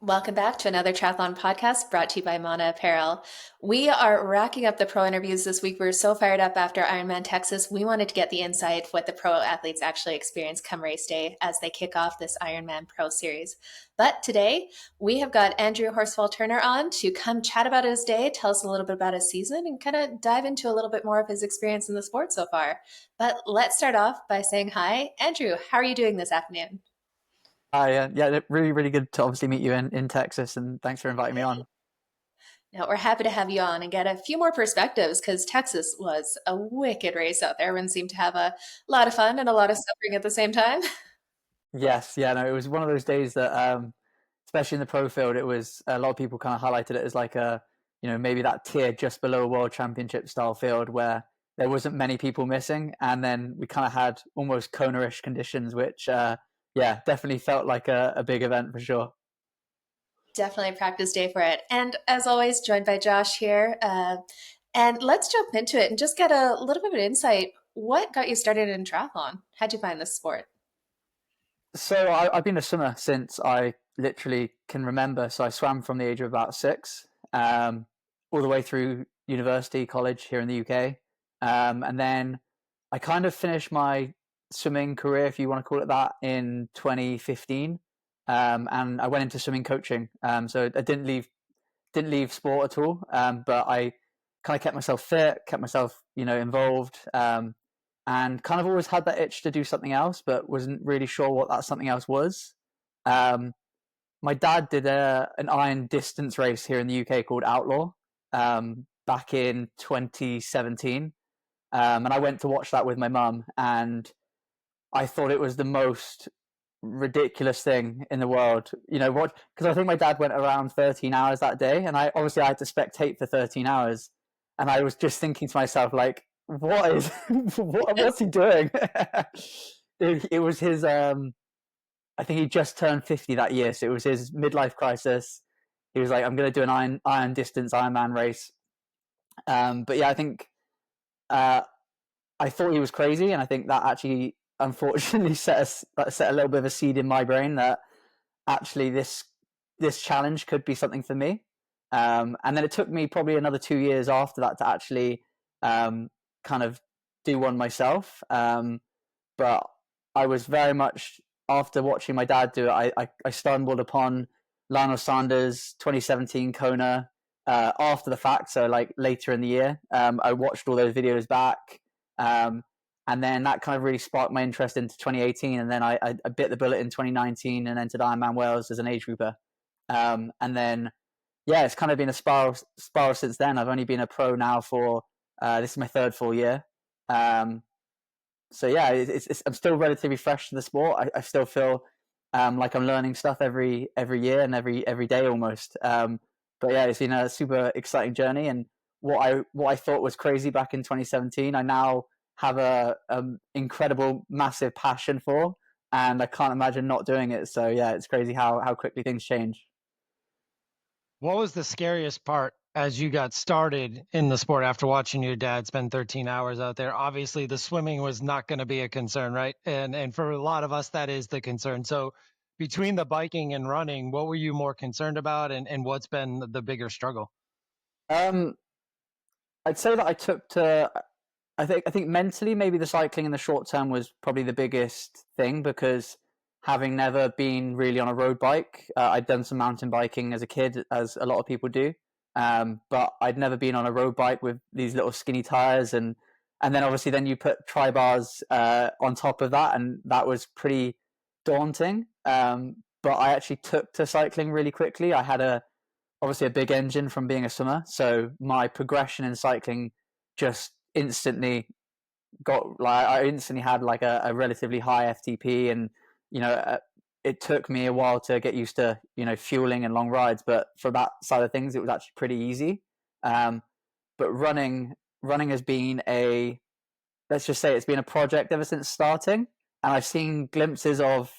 Welcome back to another triathlon podcast brought to you by Mana Apparel. We are racking up the pro interviews this week. We're so fired up after Ironman Texas. We wanted to get the insight of what the pro athletes actually experience come race day as they kick off this Ironman Pro Series. But today we have got Andrew Horsfall-Turner on to come chat about his day, tell us a little bit about his season, and kind of dive into a little bit more of his experience in the sport so far. But let's start off by saying hi. Andrew, how are you doing this afternoon? Hi, yeah, really, really good to obviously meet you in Texas, and thanks for inviting me on. Now, we're happy to have you on and get a few more perspectives because Texas was a wicked race out there. Everyone seemed to have a lot of fun and a lot of suffering at the same time. Yes, yeah, no, it was one of those days that, especially in the pro field, it was a lot of people kind of highlighted it as like maybe that tier just below a world championship style field where there wasn't many people missing, and then we kind of had almost Kona-ish conditions, which, yeah, definitely felt like a big event for sure. Definitely a practice day for it. And as always, joined by Josh here. And let's jump into it and just get a little bit of insight. What got you started in triathlon? How'd you find this sport? So I've been a swimmer since I literally can remember. So I swam from the age of about six, all the way through university, college here in the UK, and then I kind of finished my swimming career, if you want to call it that, in 2015, and I went into swimming coaching. So I didn't leave sport at all, but I kind of kept myself fit, kept myself involved, and kind of always had that itch to do something else, but wasn't really sure what that something else was. Um, my dad did an iron distance race here in the UK called Outlaw back in 2017, and I went to watch that with my mum, and I thought it was the most ridiculous thing in the world. You know what? Because I think my dad went around 13 hours that day, and I had to spectate for 13 hours, and I was just thinking to myself like, what is what's he doing? It was his. I think he just turned 50 that year, so it was his midlife crisis. He was like, I'm going to do an iron distance Ironman race. But yeah, I think uh, I thought he was crazy, and I think that actually, unfortunately, set a little bit of a seed in my brain that actually this challenge could be something for me. And then it took me probably another 2 years after that to actually kind of do one myself. But I was very much after watching my dad do it. I stumbled upon Lionel Sanders' 2017 Kona after the fact, so like later in the year. I watched all those videos back. Um, and then that kind of really sparked my interest into 2018. And then I bit the bullet in 2019 and entered Ironman Wales as an age grouper. And then, yeah, it's kind of been a spiral since then. I've only been a pro now for this is my third full year. Um, so yeah, I'm still relatively fresh to the sport. I still feel like I'm learning stuff every year and every day almost. But yeah, it's been a super exciting journey. And what I thought was crazy back in 2017, I now have a incredible, massive passion for, and I can't imagine not doing it. So yeah, it's crazy how quickly things change. What was the scariest part as you got started in the sport after watching your dad spend 13 hours out there? Obviously, the swimming was not going to be a concern, right? And for a lot of us, that is the concern. So between the biking and running, what were you more concerned about, and what's been the bigger struggle? Um, I'd say that I took to. I think mentally, maybe the cycling in the short term was probably the biggest thing because having never been really on a road bike, I'd done some mountain biking as a kid, as a lot of people do, but I'd never been on a road bike with these little skinny tires, and then obviously then you put tri bars on top of that, and that was pretty daunting. But I actually took to cycling really quickly. I had a obviously a big engine from being a swimmer, so my progression in cycling just instantly got like I instantly had like a relatively high FTP, and you know it took me a while to get used to fueling and long rides, but for that side of things, it was actually pretty easy. Um, but running has been a let's just say it's been a project ever since starting, and I've seen glimpses of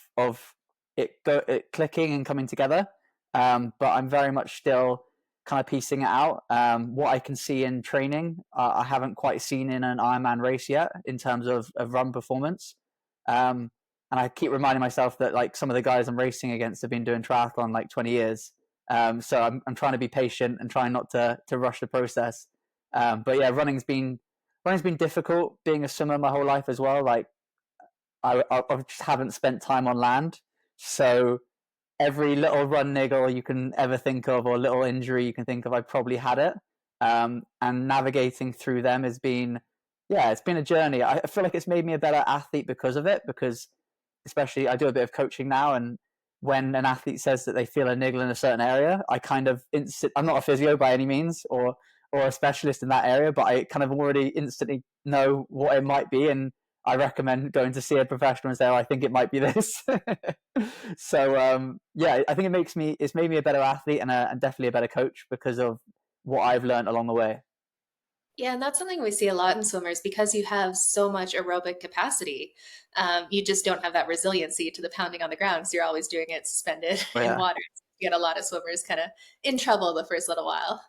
it clicking and coming together. But I'm very much still kind of piecing it out. What I can see in training, I haven't quite seen in an Ironman race yet in terms of run performance. Um, And I keep reminding myself that like some of the guys I'm racing against have been doing triathlon like 20 years. So I'm trying to be patient and trying not to rush the process. But yeah, running's been difficult. Being a swimmer my whole life as well. Like I just haven't spent time on land, so every little run niggle you can ever think of or little injury you can think of, I probably had it. And navigating through them has been, yeah, it's been a journey. I feel like it's made me a better athlete because of it, because especially I do a bit of coaching now, and when an athlete says that they feel a niggle in a certain area, I kind of I'm not a physio by any means or a specialist in that area, but I kind of already instantly know what it might be, and I recommend going to see a professional and say, oh, I think it might be this. So yeah, I think it's made me a better athlete and definitely a better coach because of what I've learned along the way. Yeah, and that's something we see a lot in swimmers because you have so much aerobic capacity. You just don't have that resiliency to the pounding on the ground because you're always doing it suspended Oh, in yeah. water. You get a lot of swimmers kind of in trouble the first little while.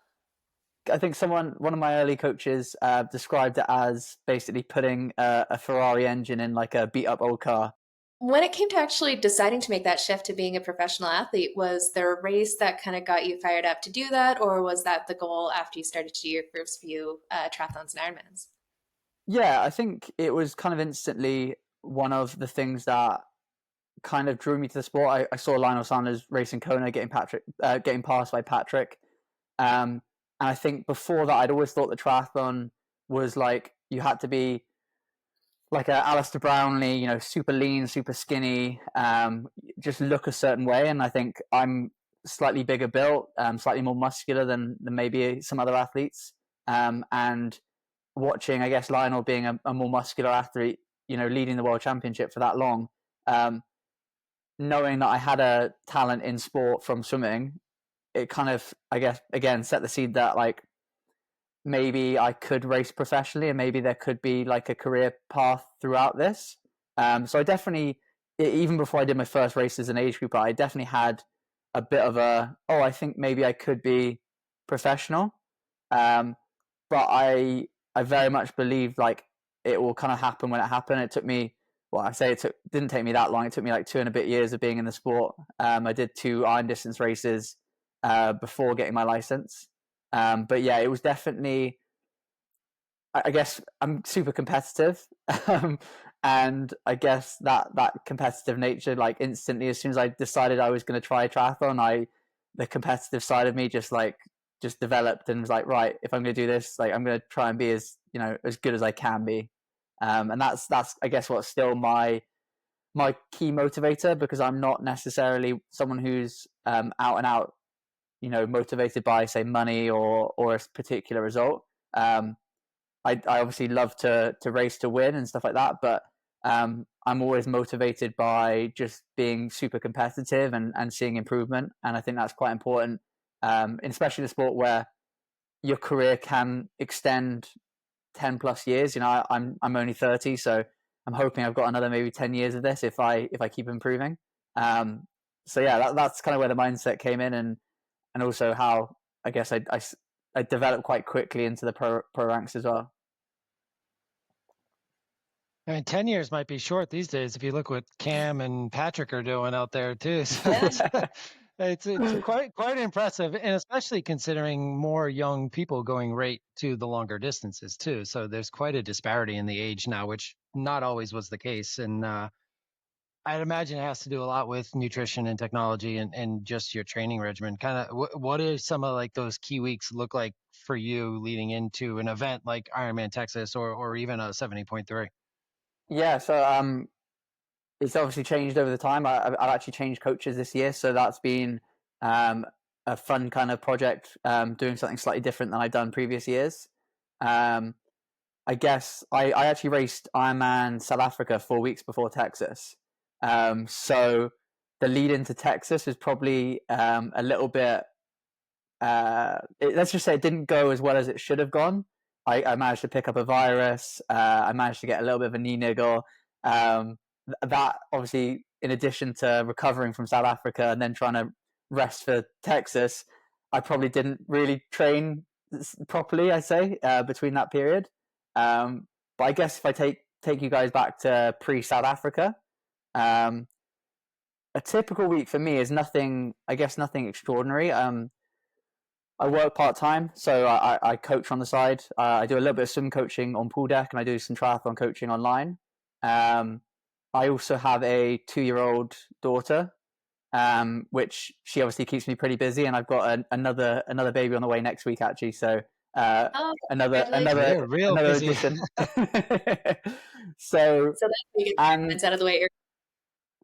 I think one of my early coaches described it as basically putting a Ferrari engine in like a beat up old car. When it came to actually deciding to make that shift to being a professional athlete, was there a race that kind of got you fired up to do that, or was that the goal after you started to do your first few triathlons and Ironmans? Yeah, I think it was kind of instantly one of the things that kind of drew me to the sport. I saw Lionel Sanders racing Kona, getting passed by Patrick. And I think before that, I'd always thought the triathlon was like you had to be like a Alistair Brownlee, you know, super lean, super skinny, just look a certain way. And I think I'm slightly bigger built, slightly more muscular than maybe some other athletes. And watching, I guess, Lionel being a more muscular athlete, you know, leading the world championship for that long, um, knowing that I had a talent in sport from swimming, it kind of, I guess, again, set the seed that like maybe I could race professionally and maybe there could be like a career path throughout this. So I definitely, even before I did my first race as an age group, I definitely had a bit of I think maybe I could be professional. Um, but I very much believed like it will kind of happen when it happened. It took me, well, I say didn't take me that long. It took me like 2.5 years of being in the sport. I did 2 iron distance races before getting my license. But yeah, it was definitely, I guess I'm super competitive. And I guess that competitive nature, like instantly, as soon as I decided I was going to try a triathlon, the competitive side of me just developed and was like, right, if I'm going to do this, like I'm going to try and be as, you know, as good as I can be. And that's I guess what's still my key motivator, because I'm not necessarily someone who's out and out, you know, motivated by say money or a particular result. I obviously love to race to win and stuff like that, but I'm always motivated by just being super competitive and seeing improvement, and I think that's quite important, especially in a sport where your career can extend 10 plus years. You know, I'm only 30, so I'm hoping I've got another maybe 10 years of this if I keep improving. So yeah, that's kind of where the mindset came in, and also how I guess I developed quite quickly into the pro ranks as well. I mean, 10 years might be short these days if you look what Cam and Patrick are doing out there too. So Yeah. it's quite impressive, and especially considering more young people going right to the longer distances too. So there's quite a disparity in the age now, which not always was the case. And I'd imagine it has to do a lot with nutrition and technology and just your training regimen. Kind of what are some of like those key weeks look like for you leading into an event like Ironman Texas or even a 70.3? Yeah, so it's obviously changed over the time. I've actually changed coaches this year, so that's been um, a fun kind of project, doing something slightly different than I've done previous years. Um, I guess I actually raced Ironman South Africa 4 weeks before Texas. So the lead into Texas was probably a little bit, let's just say it didn't go as well as it should have gone. I managed to pick up a virus. I managed to get a little bit of a knee niggle. That obviously, in addition to recovering from South Africa and then trying to rest for Texas, I probably didn't really train properly, I say, between that period. But I guess if I take you guys back to pre South Africa, A typical week for me is nothing, I guess, nothing extraordinary. I work part time, so I coach on the side. I do a little bit of swim coaching on pool deck, and I do some triathlon coaching online. Um, I also have a 2-year-old daughter, which she obviously keeps me pretty busy, and I've got another baby on the way next week actually. So Oh, another congratulations. You're real another busy. addition. So So that we get and out of the way.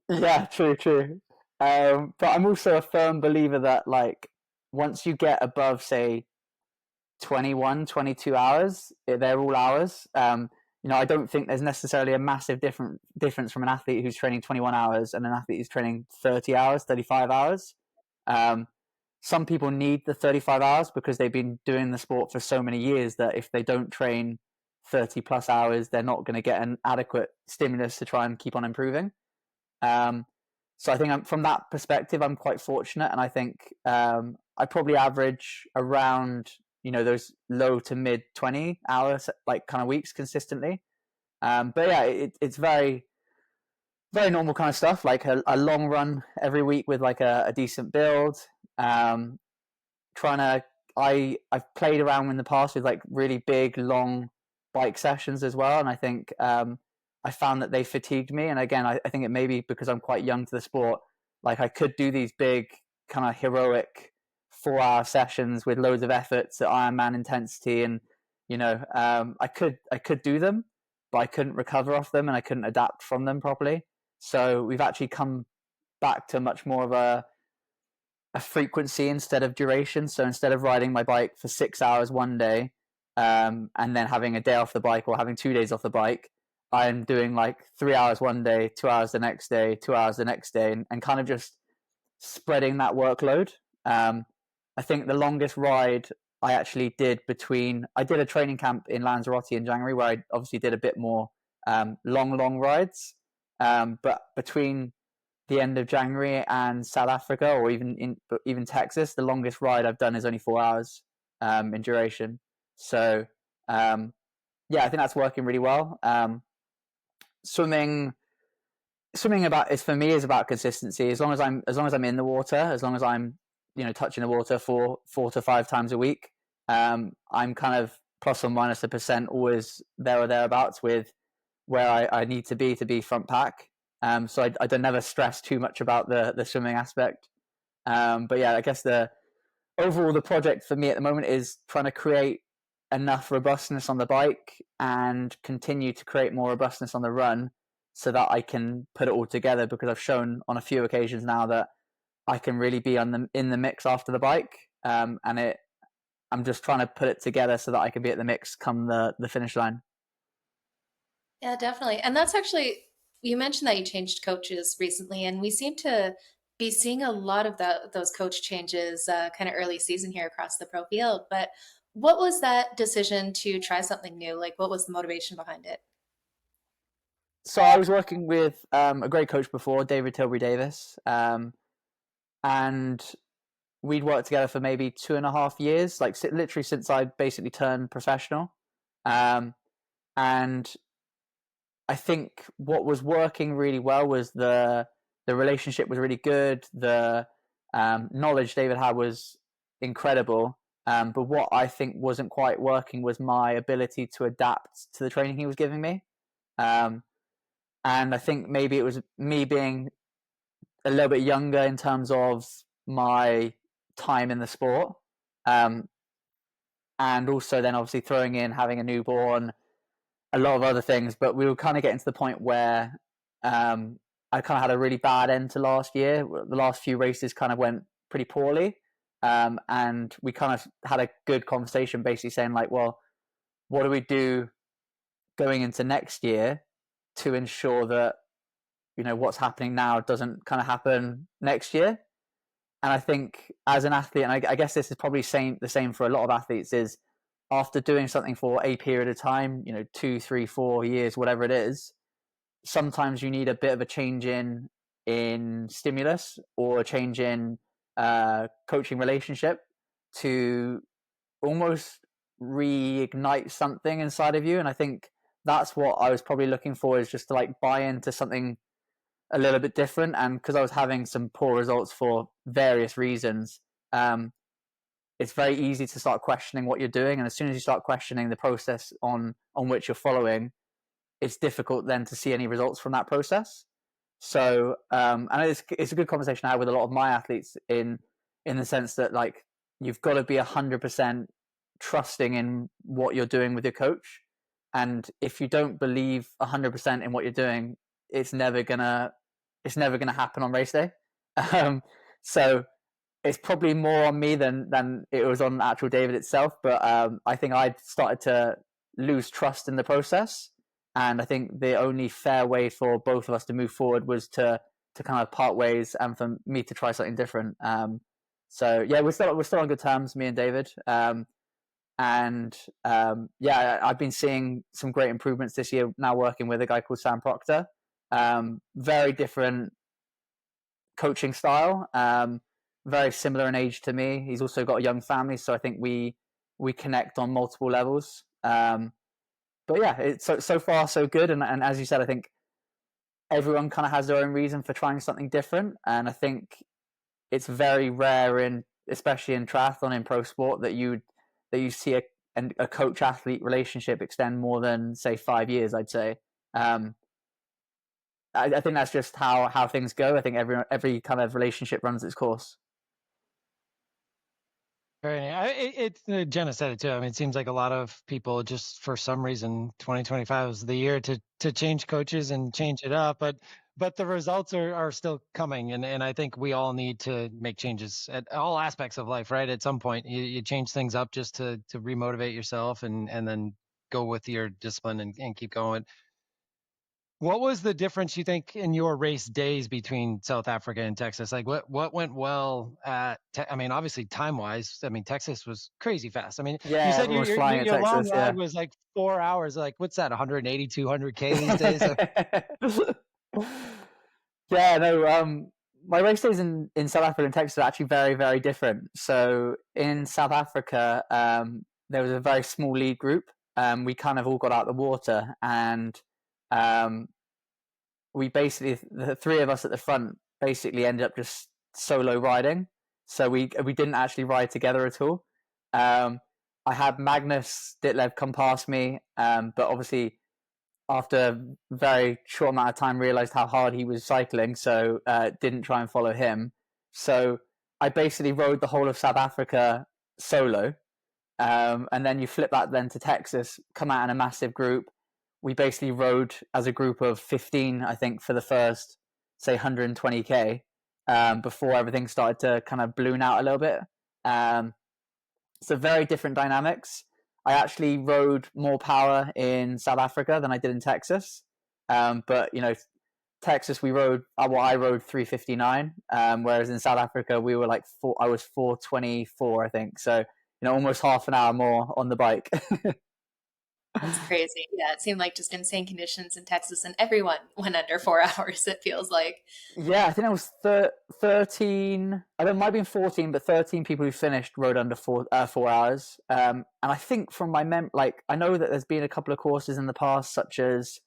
yeah, true. But I'm also a firm believer that like once you get above say 21, 22 hours, they're all hours. I don't think there's necessarily a massive difference from an athlete who's training 21 hours and an athlete who's training 30 hours, 35 hours. Um, some people need the 35 hours because they've been doing the sport for so many years that if they don't train 30 plus hours, they're not going to get an adequate stimulus to try and keep on improving. Um, so I think from that perspective, I'm quite fortunate, and I think I probably average around those low to mid 20 hours like kind of weeks consistently. But yeah, it's very very normal kind of stuff, like a long run every week with like a decent build. Um, trying to I've played around in the past with like really big long bike sessions as well, and I think I found that they fatigued me. And again, I think it may be because I'm quite young to the sport. Like I could do these big kind of heroic 4-hour sessions with loads of efforts at Ironman intensity, and I could do them, but I couldn't recover off them and I couldn't adapt from them properly. So we've actually come back to much more of a frequency instead of duration. So instead of riding my bike for 6 hours one day, and then having a day off the bike or having 2 days off the bike, I'm doing like 3 hours one day, 2 hours the next day, 2 hours the next day, and kind of just spreading that workload. I think the longest ride I actually did I did a training camp in Lanzarote in January where I obviously did a bit more long rides. But between the end of January and South Africa, or even Texas, the longest ride I've done is only 4 hours in duration. So yeah, I think that's working really well. Swimming about is for me is about consistency. As long as I'm in the water, as long as I'm touching the water 4 to 5 times a week, I'm kind of plus or minus a percent always there or thereabouts with where I need to be front pack. So I don't never stress too much about the swimming aspect. But yeah, I guess the project for me at the moment is trying to create enough robustness on the bike and continue to create more robustness on the run so that I can put it all together, because I've shown on a few occasions now that I can really be in the mix after the bike. I'm just trying to put it together so that I can be at the mix come the finish line. Yeah, definitely. And that's actually, you mentioned that you changed coaches recently, and we seem to be seeing a lot of those coach changes kind of early season here across the pro field. But what was that decision to try something new? Like, what was the motivation behind it? So I was working with a great coach before, David Tilbury Davis, and we'd worked together for maybe 2.5 years, like literally since I basically turned professional. And I think what was working really well was the relationship was really good. The knowledge David had was incredible. But what I think wasn't quite working was my ability to adapt to the training he was giving me. Um, and I think maybe it was me being a little bit younger in terms of my time in the sport. Um, and also then obviously throwing in having a newborn, a lot of other things. But we were kind of getting to the point where I kind of had a really bad end to last year. The last few races kind of went pretty poorly. And we kind of had a good conversation basically saying like, well, what do we do going into next year to ensure that what's happening now doesn't kind of happen next year? And I think as an athlete, and I guess this is probably the same for a lot of athletes, is after doing something for a period of time, 2, 3, 4 years, whatever it is, sometimes you need a bit of a change in stimulus or a change in coaching relationship to almost reignite something inside of you. And I think that's what I was probably looking for, is just to like buy into something a little bit different, and because I was having some poor results for various reasons, it's very easy to start questioning what you're doing, and as soon as you start questioning the process on which you're following, it's difficult then to see any results from that process. So and it's a good conversation I have with a lot of my athletes in the sense that, like, you've got to be 100% trusting in what you're doing with your coach, and if you don't believe 100% in what you're doing, it's never gonna happen on race day. So it's probably more on me than it was on actual David itself. But I think I started to lose trust in the process, and I think the only fair way for both of us to move forward was to kind of part ways, and for me to try something different. So yeah, we're still on good terms, me and David. Yeah, I've been seeing some great improvements this year now working with a guy called Sam Proctor. Very different coaching style. Very similar in age to me. He's also got a young family, so I think we connect on multiple levels. But yeah, it's so far so good. And as you said, I think everyone kind of has their own reason for trying something different, and I think it's very rare especially in triathlon, in pro sport, that you see a coach athlete relationship extend more than, say, 5 years. I'd say. I think that's just how things go. I think every kind of relationship runs its course. Jenna said it too. I mean, it seems like a lot of people just, for some reason, 2025 is the year to change coaches and change it up. But the results are still coming, and I think we all need to make changes at all aspects of life, right? At some point, you change things up just to remotivate yourself, and then go with your discipline and keep going. What was the difference, you think, in your race days between South Africa and Texas? Like, what went well I mean, obviously time wise, I mean, Texas was crazy fast. I mean, you Yeah, said everyone was flying at your long Texas. Yeah. ride was like 4 hours. Like, what's that? 180, 200K these days? Yeah, no. My race days in South Africa and Texas are actually very, very different. So in South Africa, there was a very small lead group. We kind of all got out the water, and um, we basically, the three of us at the front, basically ended up just solo riding. So we didn't actually ride together at all. Um, I had Magnus Ditlev come past me, but obviously after a very short amount of time realized how hard he was cycling, so didn't try and follow him. So I basically rode the whole of South Africa solo. And then you flip that then to Texas, come out in a massive group. We basically rode as a group of 15, I think, for the first, say, 120K, before everything started to kind of balloon out a little bit. So very different dynamics. I actually rode more power in South Africa than I did in Texas. But, Texas, I rode 359, whereas in South Africa, we were I was 424, I think. So, almost half an hour more on the bike. That's crazy. Yeah, it seemed like just insane conditions in Texas, and everyone went under 4 hours, it feels like. Yeah, I think it was 13. I don't, it might have been 14, but 13 people who finished rode under 4 hours. And I think from my I know that there's been a couple of courses in the past, such as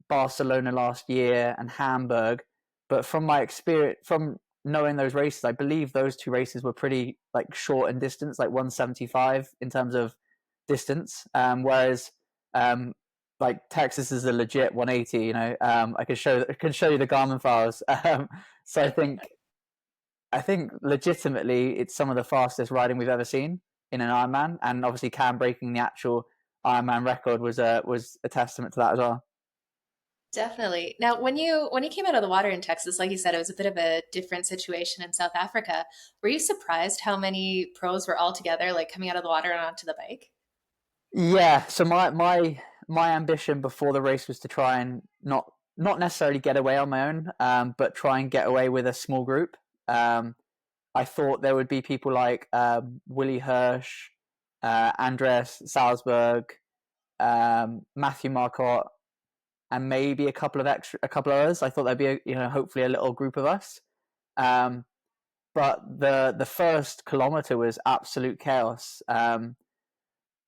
Barcelona last year and Hamburg. But from my experience, from knowing those races, I believe those two races were pretty short in distance, like 175 in terms of distance. Whereas Texas is a legit 180. I can show you the Garmin files. So I think legitimately it's some of the fastest riding we've ever seen in an Ironman, and obviously Cam breaking the actual Ironman record was a testament to that as well. Definitely. Now, when you came out of the water in Texas, like you said, it was a bit of a different situation in South Africa. Were you surprised how many pros were all together, like coming out of the water and onto the bike? Yeah. So my ambition before the race was to try and not necessarily get away on my own, but try and get away with a small group. I thought there would be people like Willie Hirsch, Andreas Salzberg, Matthew Marcotte, and maybe a couple of others. I thought there'd be hopefully a little group of us. But the first kilometer was absolute chaos.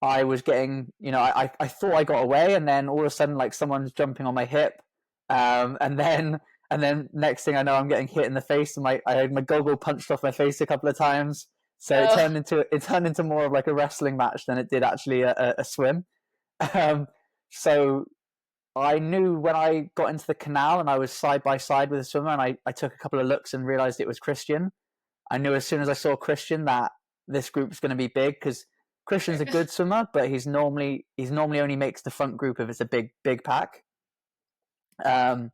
I was getting, I thought I got away, and then all of a sudden, someone's jumping on my hip. And then next thing I know, I'm getting hit in the face, and I had my goggle punched off my face a couple of times. So Oh, it turned into more of like a wrestling match than it did actually a swim. Um, so I knew when I got into the canal and I was side by side with a swimmer, and I took a couple of looks and realized it was Christian. I knew as soon as I saw Christian that this group's going to be big, because Christian's a good swimmer, but he's normally only makes the front group if it's a big pack. Um,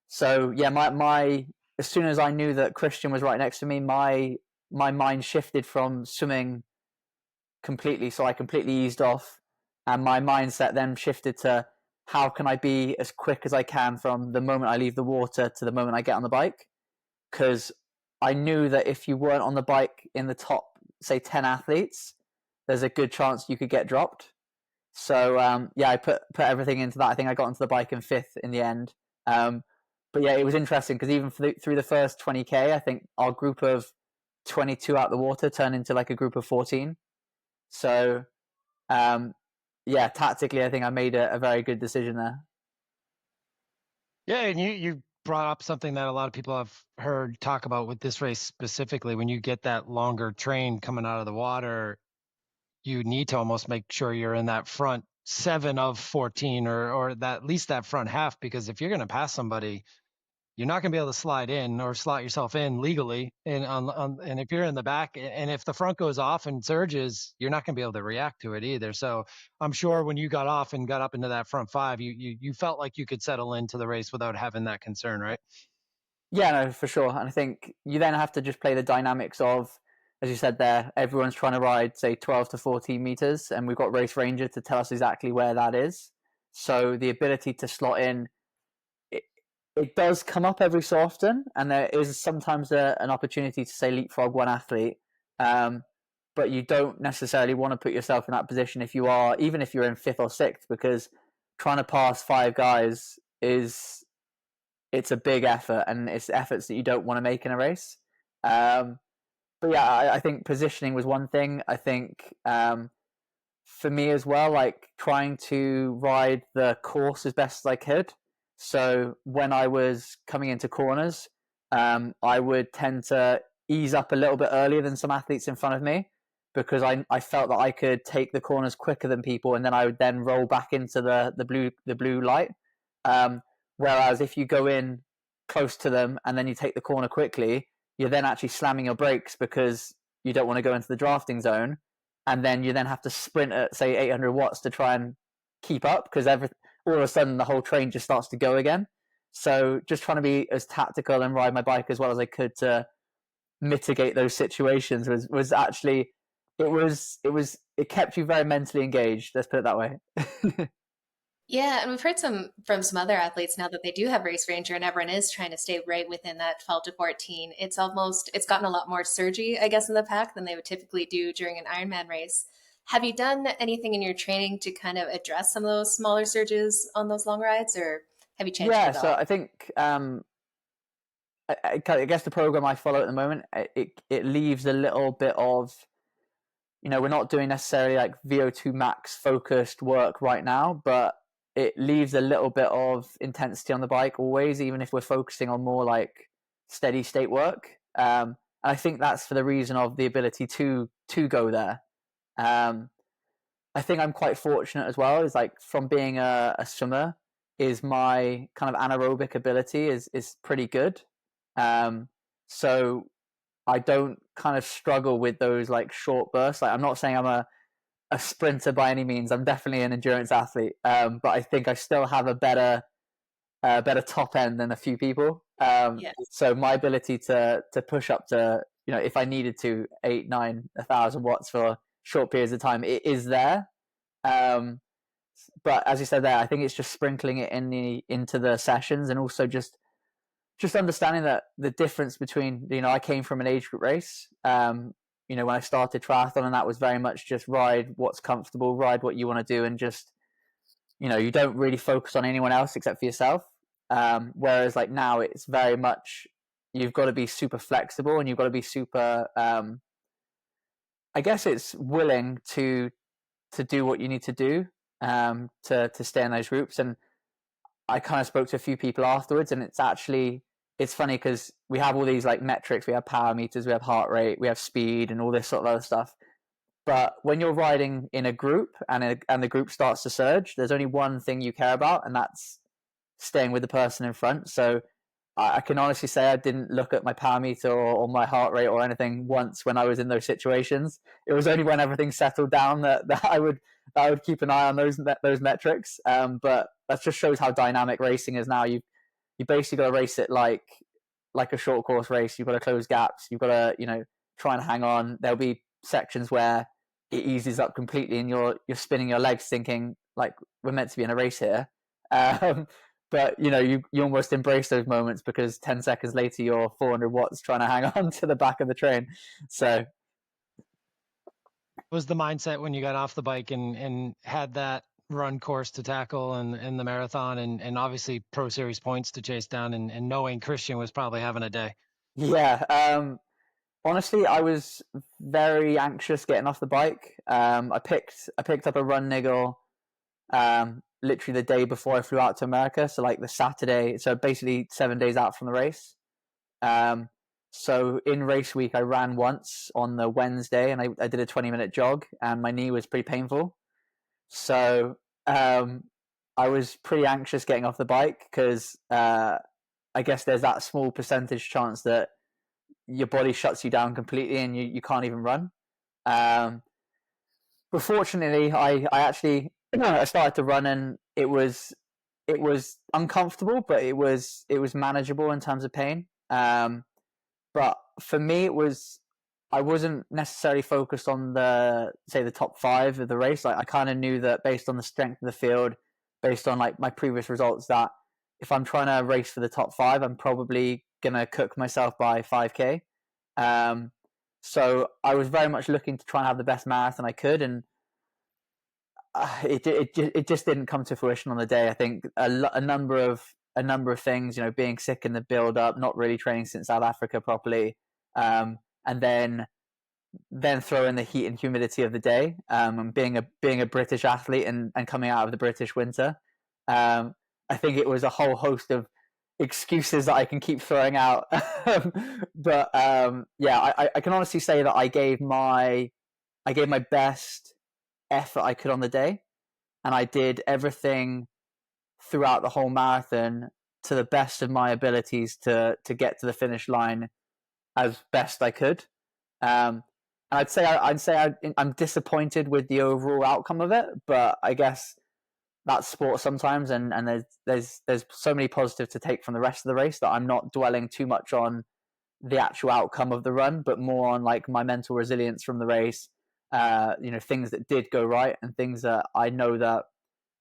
so yeah, my as soon as I knew that Christian was right next to me, my mind shifted from swimming completely. So I completely eased off, and my mindset then shifted to how can I be as quick as I can from the moment I leave the water to the moment I get on the bike, because I knew that if you weren't on the bike in the top, say 10 athletes, there's a good chance you could get dropped. So yeah, I put everything into that. I think I got onto the bike in fifth in the end. But yeah, it was interesting because even through the first 20K, I think our group of 22 out the water turned into like a group of 14. So yeah, tactically, I think I made a very good decision there. Yeah, and you brought up something that a lot of people have heard talk about with this race specifically. When you get that longer train coming out of the water, you need to almost make sure you're in that front 7 of 14, or that at least that front half, because if you're going to pass somebody, you're not going to be able to slide in or slot yourself in legally. And if you're in the back, and if the front goes off and surges, you're not going to be able to react to it either. So I'm sure when you got off and got up into that front 5, you felt like you could settle into the race without having that concern, right? Yeah, no, for sure. And I think you then have to just play the dynamics of, as you said there, everyone's trying to ride, say, 12 to 14 meters, and we've got Race Ranger to tell us exactly where that is. So the ability to slot in, it, it does come up every so often, and there is sometimes an opportunity to, say, leapfrog one athlete. Um, but you don't necessarily want to put yourself in that position if you are, even if you're in fifth or sixth, because trying to pass five guys it's a big effort, and it's efforts that you don't want to make in a race. But yeah, I think positioning was one thing. I think for me as well, like trying to ride the course as best as I could. So when I was coming into corners, I would tend to ease up a little bit earlier than some athletes in front of me, because I felt that I could take the corners quicker than people, and then I would then roll back into the blue light. Um, Whereas if you go in close to them and then you take the corner quickly, you're then actually slamming your brakes because you don't want to go into the drafting zone, and then you then have to sprint at say 800 watts to try and keep up, because all of a sudden the whole train just starts to go again. So just trying to be as tactical and ride my bike as well as I could to mitigate those situations was actually it kept you very mentally engaged. Let's put it that way. yeah. And we've heard from some other athletes now that they do have Race Ranger and everyone is trying to stay right within that 12 to 14. It's gotten a lot more surgy, I guess, in the pack than they would typically do during an Ironman race. Have you done anything in your training to kind of address some of those smaller surges on those long rides, or have you changed it Yeah, at so all? I think I guess the program I follow at the moment, it leaves a little bit of, we're not doing necessarily like VO2 max focused work right now, but it leaves a little bit of intensity on the bike always, even if we're focusing on more like steady state work. And I think that's for the reason of the ability to go there. Um, I think I'm quite fortunate as well. Is like from being a swimmer, is my kind of anaerobic ability is pretty good. Um, so I don't kind of struggle with those like short bursts. Like I'm not saying I'm a sprinter by any means. I'm definitely an endurance athlete, but I think I still have a better top end than a few people. Yeah. So my ability to push up to, if I needed to, 8, 9, 1,000 watts for short periods of time, it is there. Um, but as you said there, I think it's just sprinkling it into the sessions, and also just understanding that the difference between, I came from an age group race, when I started triathlon, and that was very much just ride what's comfortable, ride what you want to do, and just, you don't really focus on anyone else except for yourself. Whereas like now it's very much, you've got to be super flexible, and you've got to be super, I guess it's willing to do what you need to do, to stay in those groups. And I kind of spoke to a few people afterwards, and it's funny because we have all these like metrics. We have power meters, we have heart rate, we have speed, and all this sort of other stuff. But when you're riding in a group and the group starts to surge, there's only one thing you care about, and that's staying with the person in front. So I can honestly say I didn't look at my power meter or my heart rate or anything once when I was in those situations. It was only when everything settled down that I would keep an eye on those metrics. But that just shows how dynamic racing is now. You basically got to race it like a short course race. You've got to close gaps. You've got to try and hang on. There'll be sections where it eases up completely, and you're spinning your legs, thinking like we're meant to be in a race here. But you almost embrace those moments because 10 seconds later you're 400 watts trying to hang on to the back of the train. So What was the mindset when you got off the bike and had that run course to tackle and the marathon and obviously Pro Series points to chase down and knowing Christian was probably having a day? yeah, honestly, I was very anxious getting off the bike. I picked up a run niggle literally the day before I flew out to America. So like the Saturday, so basically 7 days out from the race. So in race week, I ran once on the Wednesday, and I did a 20-minute jog, and my knee was pretty painful. So I was pretty anxious getting off the bike because I guess there's that small percentage chance that your body shuts you down completely and you can't even run. But fortunately, I actually I started to run, and it was uncomfortable, but it was manageable in terms of pain. But for me, I wasn't necessarily focused on the top 5 of the race. Like I kind of knew that based on the strength of the field, based on like my previous results, that if I'm trying to race for the top 5, I'm probably gonna cook myself by 5K. So I was very much looking to try and have the best marathon I could, and it just didn't come to fruition on the day. I think a number of things, being sick in the build up, not really training since South Africa properly, and then throw in the heat and humidity of the day, and being a British athlete and coming out of the British winter. I think it was a whole host of excuses that I can keep throwing out. But yeah, I can honestly say that I gave my best effort I could on the day, and I did everything throughout the whole marathon to the best of my abilities to get to the finish line as best I could. And I'd say I'm disappointed with the overall outcome of it, but I guess that's sport sometimes, and there's so many positives to take from the rest of the race that I'm not dwelling too much on the actual outcome of the run, but more on like my mental resilience from the race. Things that did go right and things that I know that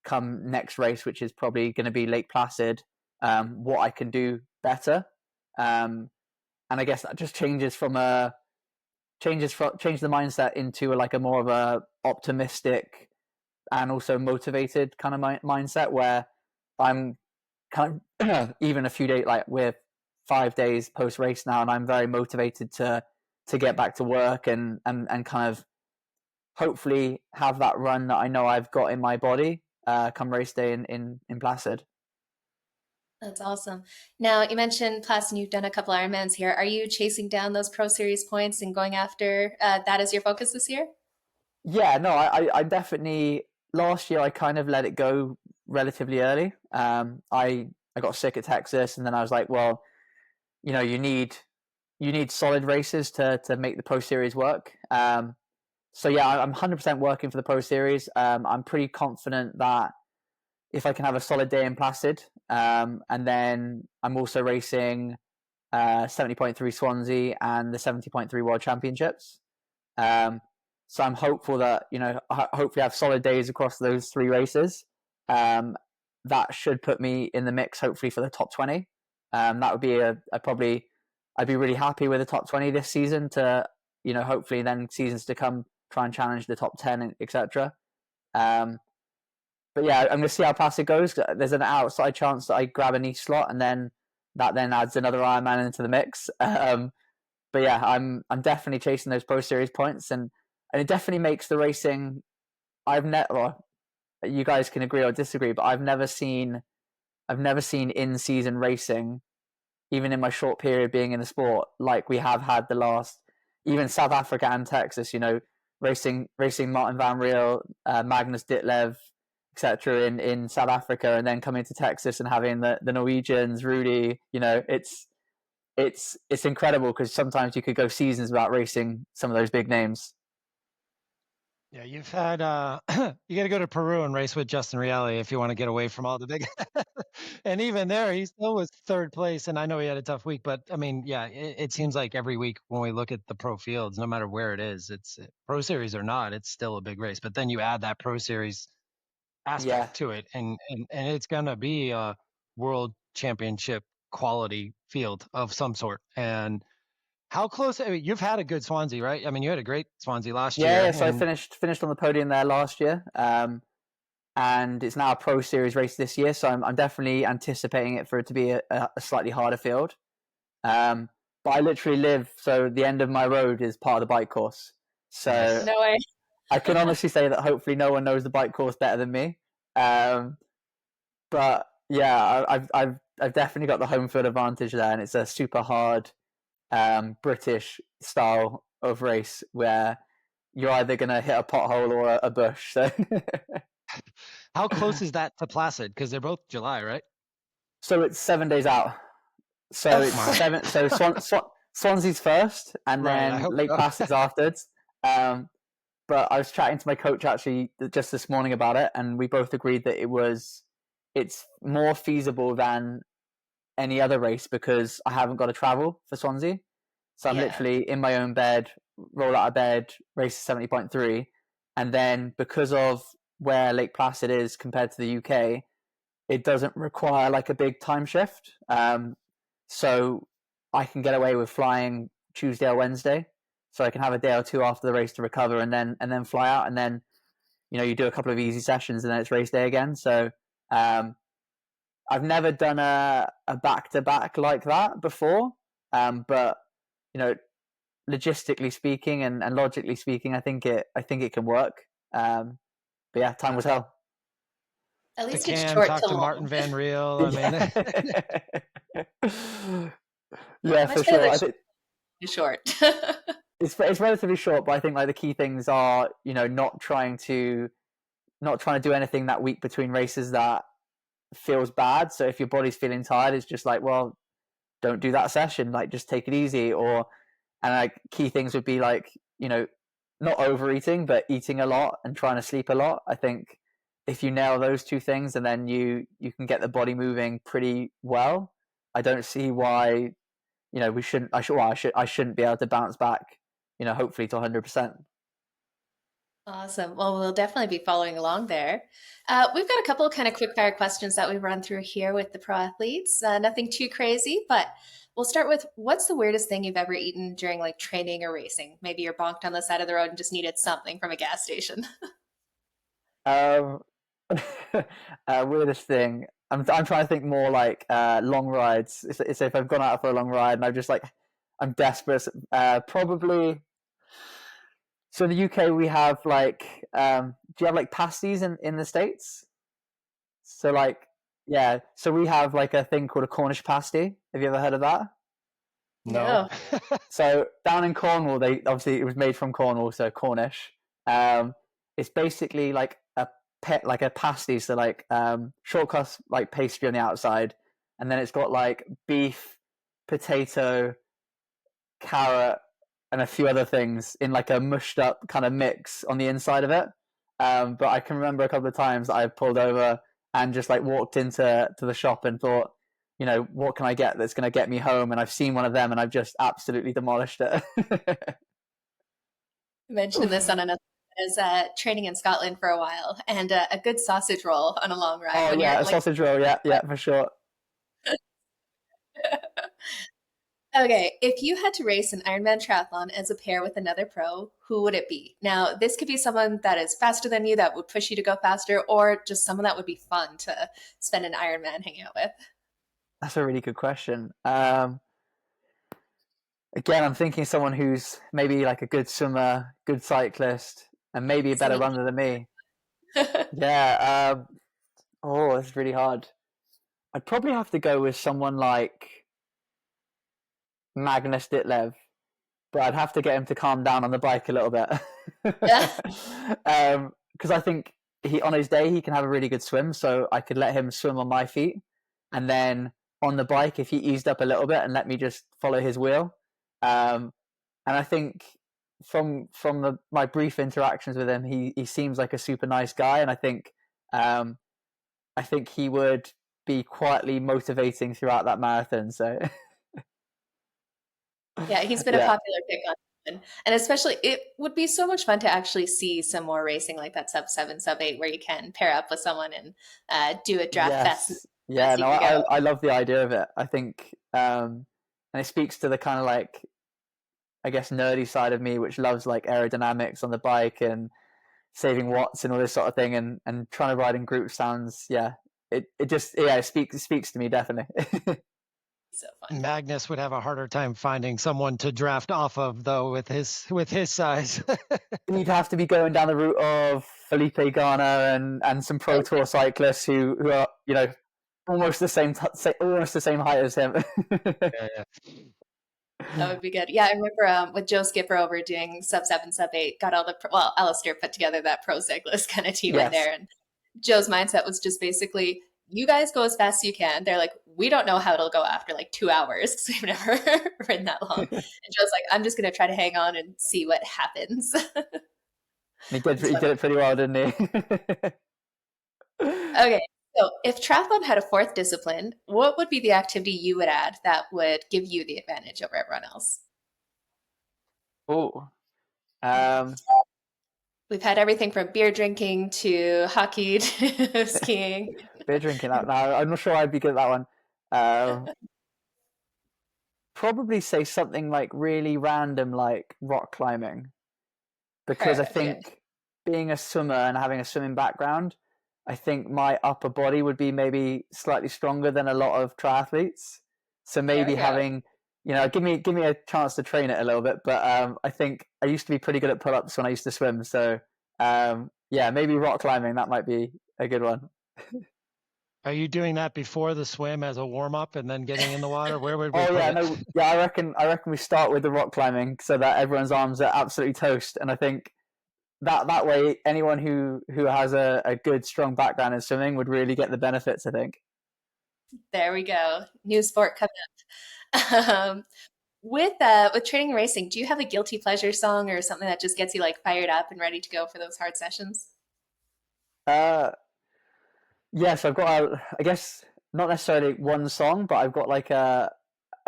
come next race, which is probably going to be Lake Placid, what I can do better. And I guess that just changes the mindset into like a more of a optimistic and also motivated kind of mindset, where I'm kind of even a few days, like we're 5 days post race now, and I'm very motivated to get back to work and kind of hopefully have that run that I know I've got in my body come race day in Placid. That's awesome. Now, you mentioned Placid, you've done a couple Ironmans here. Are you chasing down those Pro Series points and going after that as your focus this year? Yeah, no, I definitely, last year I kind of let it go relatively early. I got sick at Texas, and then I was like, well, you need solid races to make the Pro Series work. So yeah, I'm 100% working for the Pro Series. I'm pretty confident that if I can have a solid day in Placid, and then I'm also racing 70.3 Swansea and the 70.3 World Championships. So I'm hopeful that hopefully I have solid days across those 3 races. That should put me in the mix, hopefully for the top 20. That would be I'd be really happy with the top 20 this season to hopefully then seasons to come try and challenge the top 10, etc. But yeah, I'm going to see how Placid goes. There's an outside chance that I grab an East slot, and then that adds another Ironman into the mix. But yeah, I'm definitely chasing those Pro Series points, and it definitely makes the racing. I've never. You guys can agree or disagree, but I've never seen I've never seen in-season racing, even in my short period being in the sport, like we have had the last, even South Africa and Texas, racing Martin Van Riel, Magnus Ditlev, etc. in South Africa, and then coming to Texas and having the Norwegians, Rudy, it's incredible because sometimes you could go seasons without racing some of those big names. Yeah, you've had you got to go to Peru and race with Justin Reale if you want to get away from all the big. And even there, he still was third place. And I know he had a tough week, but I mean, yeah, it seems like every week when we look at the pro fields, no matter where it is, it's Pro Series or not, it's still a big race. But then you add that Pro Series Yeah, aspect to it, and it's gonna be a world championship quality field of some sort. And how close? I mean, you've had a good Swansea, right? I mean, you had a great Swansea last year. yeah. So I finished on the podium there last year, and it's now a Pro Series race this year. So I'm definitely anticipating it for it to be a slightly harder field. But I literally live, so the end of my road is part of the bike course. So Nice. No way. I can honestly say that hopefully no one knows the bike course better than me. But yeah, I've definitely got the home field advantage there, and it's a super hard British style of race where you're either going to hit a pothole or a bush. So, How close is that to Placid? Because they're both July, right? so it's 7 days out. So it's Wow. seven. So Swansea's first, and Right, I then hope Lake so. Placid's afterwards. But I was chatting to my coach actually just this morning about it, and we both agreed that it's more feasible than any other race because I haven't got to travel for Swansea. So I'm Yeah. literally in my own bed, roll out of bed, race 70.3. And then because of where Lake Placid is compared to the UK, it doesn't require like a big time shift. So I can get away with flying Tuesday or Wednesday. So I can have a day or two after the race to recover and then fly out. And then, you do a couple of easy sessions and then it's race day again. So I've never done a back-to-back like that before. But, you know, logistically speaking and logically speaking, I think it can work. But yeah, time will tell. At To least it's Cam, short talk to to Martin long. Van Riel. I mean, Yeah, Much for better sure. than I think short. it's relatively short, but I think like the key things are, not trying to do anything that week between races that feels bad. So if your body's feeling tired, it's just like, well, don't do that session. Like, just take it easy. And like key things would be like, not overeating, but eating a lot and trying to sleep a lot. I think if you nail those two things, and then you can get the body moving pretty well. I don't see why we shouldn't. I shouldn't be able to bounce back. Hopefully to 100%. Awesome. Well, we'll definitely be following along there. We've got a couple of kind of quick fire questions that we run through here with the pro athletes. Nothing too crazy, but we'll start with what's the weirdest thing you've ever eaten during like training or racing? Maybe you're bonked on the side of the road and just needed something from a gas station. Um, weirdest thing. I'm trying to think more like long rides. If I've gone out for a long ride and I'm desperate. Probably. So in the UK we have like do you have like pasties in the States? So like yeah, so we have like a thing called a Cornish pasty. Have you ever heard of that? no. No. So down in Cornwall, they obviously it was made from Cornwall, so Cornish. Um, it's basically like like a pasty, so like short crust like pastry on the outside, and then it's got like beef, potato, carrot, and a few other things in like a mushed up kind of mix on the inside of it. But I can remember a couple of times that I pulled over and just like walked into the shop and thought, what can I get that's going to get me home? And I've seen one of them and I've just absolutely demolished it. Mentioned this on another as training in Scotland for a while, and a good sausage roll on a long ride Oh when yeah, you're a like, sausage roll. Yeah, yeah, for sure. okay, if you had to race an Ironman triathlon as a pair with another pro, who would it be? Now, this could be someone that is faster than you, that would push you to go faster, or just someone that would be fun to spend an Ironman hanging out with. That's a really good question. Again, I'm thinking someone who's maybe like a good swimmer, good cyclist, and maybe a better Someone. runner than me. Yeah. Oh, it's really hard. I'd probably have to go with someone like Magnus Ditlev, but I'd have to get him to calm down on the bike a little bit. Yeah. Because I think on his day he can have a really good swim, so I could let him swim on my feet, and then on the bike, if he eased up a little bit and let me just follow his wheel. And I think from my brief interactions with him, he seems like a super nice guy, and I think he would be quietly motivating throughout that marathon. So Yeah, he's been a yeah, popular pick on and especially it would be so much fun to actually see some more racing like that sub 7, sub 8 where you can pair up with someone and do a draft fest yes, yeah. as you No, can go. I love the idea of it. I think, and it speaks to the kind of like, I guess, nerdy side of me, which loves like aerodynamics on the bike and saving watts and all this sort of thing, and trying to ride in groups sounds, yeah, it just, yeah, it speaks to me definitely. So fun. Magnus would have a harder time finding someone to draft off of, though, with his size. You'd have to be going down the route of Felipe Garner and some pro tour cyclists who are, you know, almost the same height as him. Yeah, yeah. That would be good. Yeah, I remember with Joe Skipper over doing sub 7, sub 8, got all the, well, Alistair put together that pro cyclist kind of team in Yes. there. And Joe's mindset was just basically, you guys go as fast as you can. They're like, we don't know how it'll go after like 2 hours because we've never ridden that long. And Joe's like, I'm just going to try to hang on and see what happens. He did it pretty well, didn't he? Okay, so if triathlon had a fourth discipline, what would be the activity you would add that would give you the advantage over everyone else? Oh, We've had everything from beer drinking to hockey to skiing. beer drinking. No, I'm not sure I'd be good at that one. Probably say something like really random, like rock climbing, because I Perfect. think being a swimmer and having a swimming background, I think my upper body would be maybe slightly stronger than a lot of triathletes. So There maybe we go. having, you know, give me a chance to train it a little bit. But I think I used to be pretty good at pull-ups when I used to swim. So yeah, maybe rock climbing, that might be a good one. Are you doing that before the swim as a warm up and then getting in the water? Where would we Oh put yeah, it? no, yeah, I reckon we start with the rock climbing so that everyone's arms are absolutely toast, and I think that way anyone who has a good strong background in swimming would really get the benefits, I think. There we go. New sport coming up. With training and racing, do you have a guilty pleasure song or something that just gets you like fired up and ready to go for those hard sessions? Uh yes, I've got I guess not necessarily one song, but I've got like I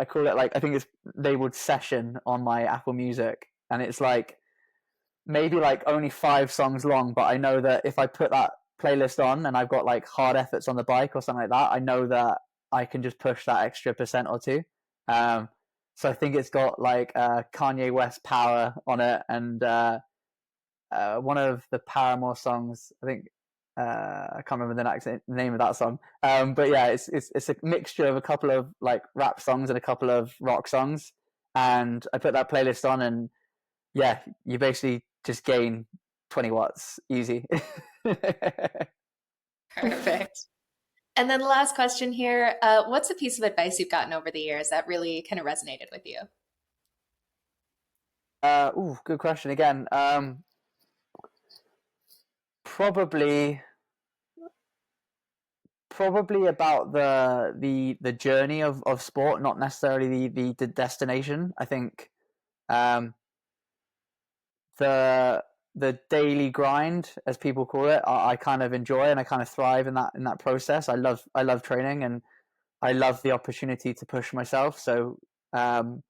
call it, like, I think it's labeled Session on my Apple Music, and it's like maybe like only 5 songs long, but I know that if I put that playlist on and I've got like hard efforts on the bike or something like that, I know that I can just push that extra percent or two. Um, so I think it's got like Kanye West Power on it, and one of the Paramore songs. I think I can't remember the name of that song. But yeah, it's a mixture of a couple of like rap songs and a couple of rock songs, and I put that playlist on, and yeah, you basically just gain 20 watts easy. Perfect. And then the last question here, what's a piece of advice you've gotten over the years that really kind of resonated with you? Good question again. Probably probably about the journey of sport, not necessarily the destination. I think um, the the daily grind, as people call it, I kind of enjoy, and I kind of thrive in that process. I love training, and I love the opportunity to push myself. So um,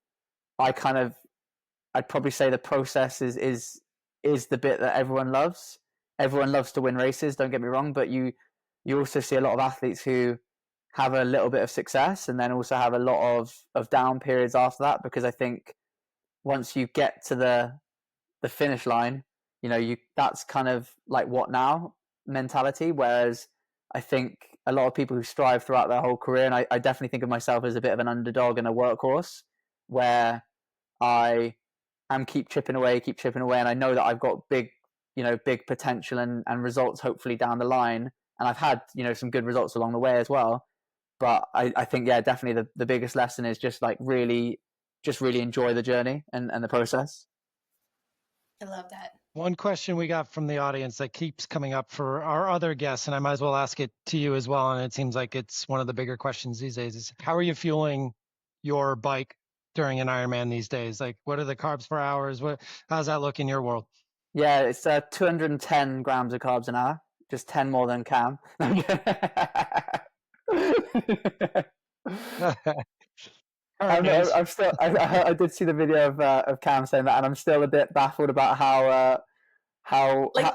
I kind of I'd probably say the process is the bit that everyone loves. Everyone loves to win races, don't get me wrong, but you also see a lot of athletes who have a little bit of success and then also have a lot of down periods after that, because I think once you get to the finish line, you know, you that's kind of like what now mentality. Whereas I think a lot of people who strive throughout their whole career, and I definitely think of myself as a bit of an underdog and a workhorse, where I am keep chipping away, and I know that I've got big, you know, big potential and results hopefully down the line, and I've had, you know, some good results along the way as well. But I think, yeah, definitely the biggest lesson is just like really enjoy the journey and the process. I love that. One question we got from the audience that keeps coming up for our other guests, and I might as well ask it to you as well, and it seems like it's one of the bigger questions these days, is how are you fueling your bike during an Ironman these days? Like, what are the carbs per hours? How's that look in your world? Yeah, it's 210 grams of carbs an hour, just 10 more than Cam. I'm still. I did see the video of Cam saying that, and I'm still a bit baffled about how. Like,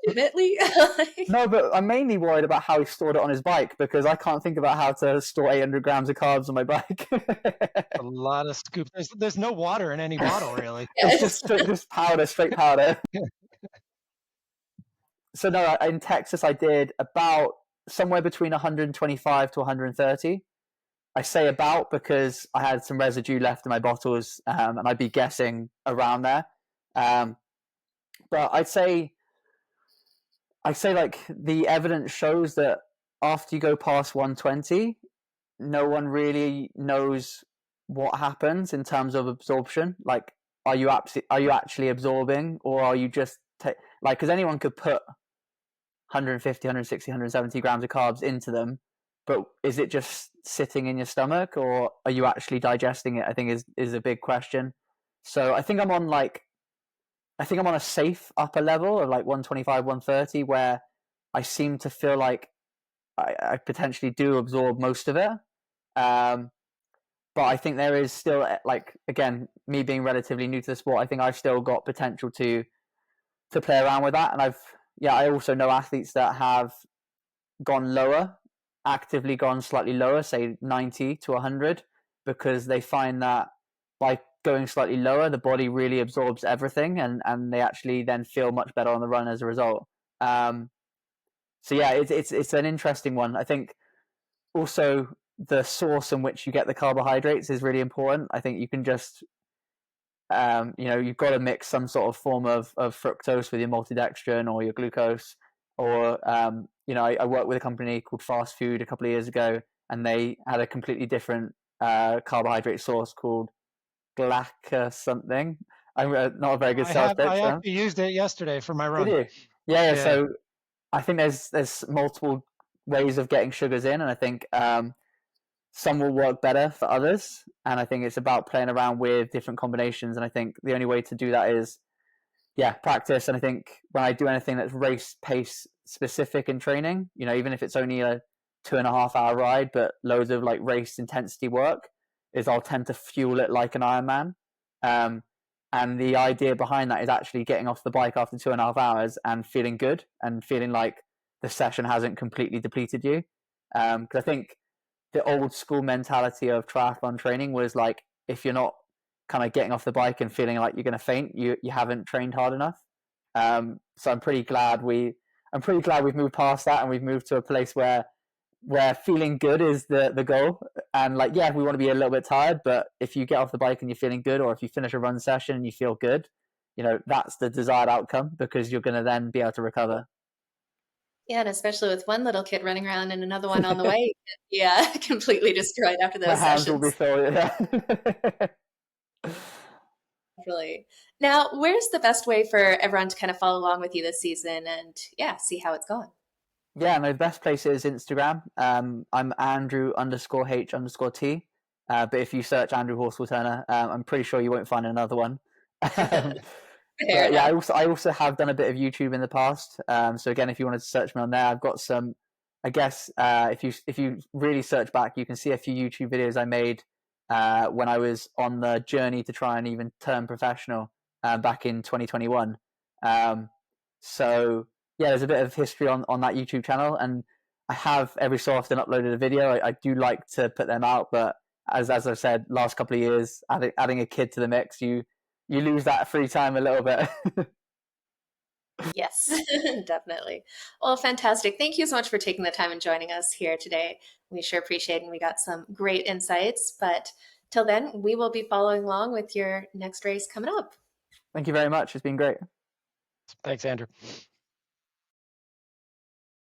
legitimately? No, but I'm mainly worried about how he stored it on his bike, because I can't think about how to store 800 grams of carbs on my bike. A lot of scoops. There's no water in any bottle, really. It's just powder, straight powder. So no, in Texas I did about somewhere between 125 to 130. I say about because I had some residue left in my bottles, and I'd be guessing around there. But I'd say like the evidence shows that after you go past 120, no one really knows what happens in terms of absorption. Like, are you actually absorbing, or are you just like, because anyone could put 150, 160, 170 grams of carbs into them, but is it just sitting in your stomach, or are you actually digesting it? I think is a big question. So I think I'm on a safe upper level of like 125, 130, where I seem to feel like I potentially do absorb most of it. But I think there is still, like, again, me being relatively new to the sport, I think I've still got potential to play around with that. And I also know athletes that have gone lower, actively gone slightly lower, say 90 to 100, because they find that by going slightly lower, the body really absorbs everything, and they actually then feel much better on the run as a result. So yeah, it's an interesting one. I think also the source in which you get the carbohydrates is really important. I think you can just you've got to mix some sort of form of fructose with your maltodextrin or your glucose, or I worked with a company called Fast Food a couple of years ago, and they had a completely different carbohydrate source called Glaca something. I'm not a very good sales pitch. I actually used it yesterday for my run. Did you? Yeah. So I think there's multiple ways of getting sugars in, and I think some will work better for others, and I think it's about playing around with different combinations. And I think the only way to do that is practice. And I think when I do anything that's race pace specific in training, even if it's only a 2.5 hour ride but loads of like race intensity work, is I'll tend to fuel it like an Ironman. And the idea behind that is actually getting off the bike after 2.5 hours and feeling good, and feeling like the session hasn't completely depleted you. Because I think the old school mentality of triathlon training was like, if you're not kind of getting off the bike and feeling like you're going to faint, you haven't trained hard enough. So I'm pretty glad we've moved past that, and we've moved to a place where feeling good is the goal. And like, we want to be a little bit tired, but if you get off the bike and you're feeling good, or if you finish a run session and you feel good, that's the desired outcome, because you're going to then be able to recover. Yeah, and especially with one little kid running around and another one on the way, completely destroyed after those My hands sessions. will be filled. Yeah. Really. Now, where's the best way for everyone to kind of follow along with you this season and see how it's going? Yeah, no, the best place is Instagram. I'm Andrew_H_T. But if you search Andrew Horsfall-Turner, I'm pretty sure you won't find another one. But yeah, I also have done a bit of YouTube in the past. So again, if you wanted to search me on there, I've got some. I guess if you really search back, you can see a few YouTube videos I made when I was on the journey to try and even turn professional back in 2021. So yeah, there's a bit of history on that YouTube channel, and I have every so often uploaded a video. I do like to put them out, but as I've said, last couple of years, adding a kid to the mix, you lose that free time a little bit. Yes, definitely. Well, fantastic. Thank you so much for taking the time and joining us here today. We sure appreciate it, and we got some great insights. But till then, we will be following along with your next race coming up. Thank you very much. It's been great. Thanks, Andrew.